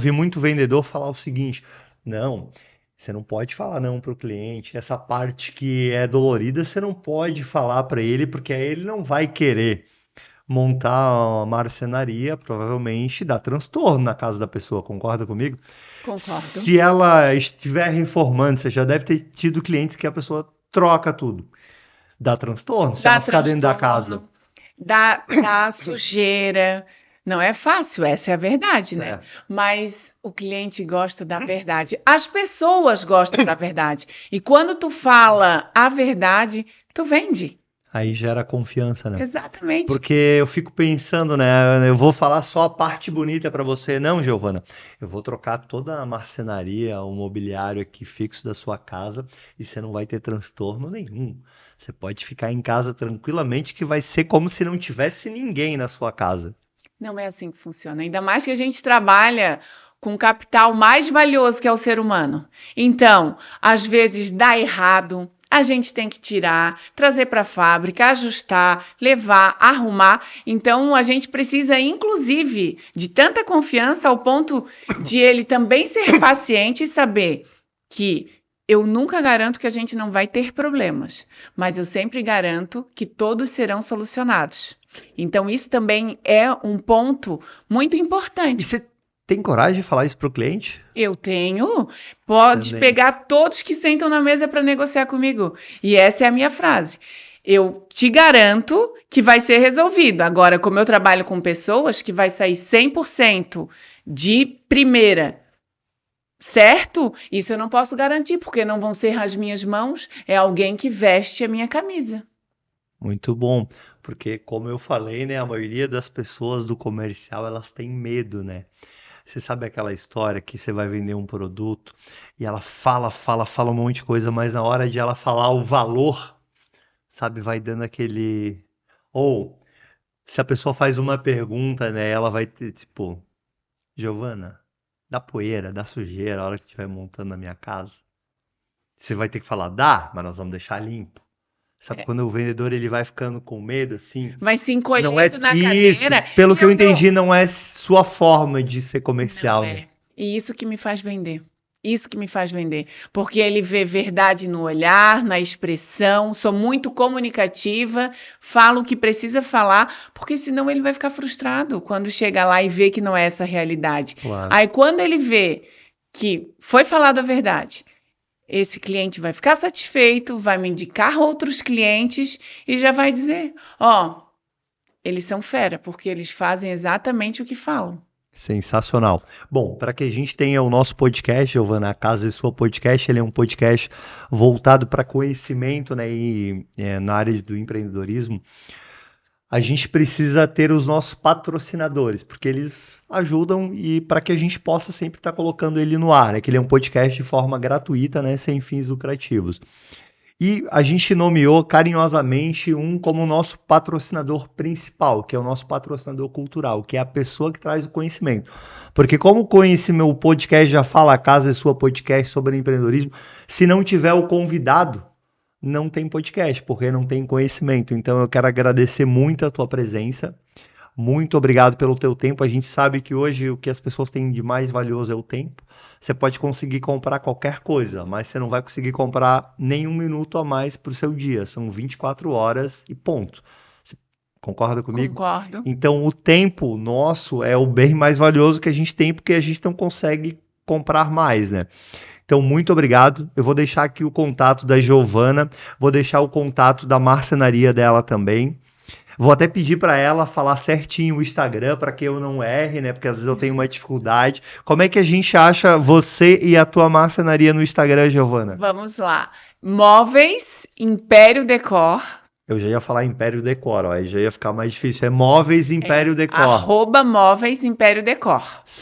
vi muito vendedor falar o seguinte: não, você não pode falar não para o cliente. Essa parte que é dolorida, você não pode falar para ele, porque aí ele não vai querer montar uma marcenaria, provavelmente dá transtorno na casa da pessoa, concorda comigo? Concordo. Se ela estiver reformando, você já deve ter tido clientes que a pessoa troca tudo. Dá transtorno se Dá ela ficar dentro da casa. transtorno, dá sujeira. Não é fácil, essa é a verdade, né? Certo. Mas o cliente gosta da verdade. As pessoas gostam da verdade. E quando tu fala a verdade, tu vende. Aí gera confiança, né? Exatamente. Porque eu fico pensando, né? Eu vou falar só a parte bonita para você. Não, Giovana. Eu vou trocar toda a marcenaria, o mobiliário aqui fixo da sua casa e você não vai ter transtorno nenhum. Você pode ficar em casa tranquilamente que vai ser como se não tivesse ninguém na sua casa. Não é assim que funciona. Ainda mais que a gente trabalha com o capital mais valioso que é o ser humano. Então, às vezes dá errado, a gente tem que tirar, trazer para a fábrica, ajustar, levar, arrumar. Então, a gente precisa, inclusive, de tanta confiança ao ponto de ele também ser paciente e saber que eu nunca garanto que a gente não vai ter problemas, mas eu sempre garanto que todos serão solucionados. Então, isso também é um ponto muito E importante. você tem coragem de falar isso pro cliente? Eu tenho, pode Também. pegar todos que sentam na mesa para negociar comigo. E essa é a minha frase. Eu te garanto que vai ser resolvido. Agora, como eu trabalho com pessoas que vai sair 100% de primeira, certo? Isso eu não posso garantir, porque não vão ser as minhas mãos, é alguém que veste a minha camisa. Muito bom, porque como eu falei, né, a maioria das pessoas do comercial, elas têm medo, né? Você sabe aquela história que você vai vender um produto e ela fala um monte de coisa, mas na hora de ela falar o valor, sabe, vai dando aquele. Ou se a pessoa faz uma pergunta, né, ela vai ter tipo, Giovana, dá poeira, dá sujeira a hora que estiver montando na minha casa. Você vai ter que falar, dá, mas nós vamos deixar limpo. Sabe, quando o vendedor ele vai ficando com medo, assim, Vai se não é encolhendo na isso, cadeira pelo e que eu eu dou. entendi, não é sua forma de ser Não comercial, né? é. E isso que me faz vender. Isso que me faz vender. Porque ele vê verdade no olhar, na expressão, sou muito comunicativa, falo o que precisa falar, porque senão ele vai ficar frustrado quando chega lá e vê que não é essa a realidade. Claro. Aí quando ele vê que foi falado a verdade, esse cliente vai ficar satisfeito, vai me indicar outros clientes e já vai dizer: ó, eles são fera, porque eles fazem exatamente o que falam. Sensacional. Bom, para que a gente tenha o nosso podcast, Giovana, a Casa e Sua Podcast, ele é um podcast voltado para conhecimento, né, e na área do empreendedorismo. A gente precisa ter os nossos patrocinadores, porque eles ajudam e para que a gente possa sempre estar colocando ele no ar, né, que ele é um podcast de forma gratuita, né, sem fins lucrativos. E a gente nomeou carinhosamente um como nosso patrocinador principal, que é o nosso patrocinador cultural, que é a pessoa que traz o conhecimento. Porque como o podcast já fala, a Casa é Sua Podcast sobre empreendedorismo, se não tiver o convidado, não tem podcast, porque não tem conhecimento. Então eu quero agradecer muito a tua presença. Muito obrigado pelo teu tempo. A gente sabe que hoje o que as pessoas têm de mais valioso é o tempo. Você pode conseguir comprar qualquer coisa, mas você não vai conseguir comprar nem um minuto a mais para o seu dia. São 24 horas e ponto. Você concorda comigo? Concordo. Então o tempo nosso é o bem mais valioso que a gente tem porque a gente não consegue comprar mais, né? Então, muito obrigado. Eu vou deixar aqui o contato da Giovana, vou deixar o contato da marcenaria dela também. Vou até pedir para ela falar certinho o Instagram para que eu não erre, né? Porque às vezes eu tenho uma dificuldade. Como é que a gente acha você e a tua marcenaria no Instagram, Giovana? Vamos lá. Móveis Império Decor. Eu já ia falar Império Decor, ó, aí já ia ficar mais difícil. É Móveis Império Decor. @móveis Império Decor.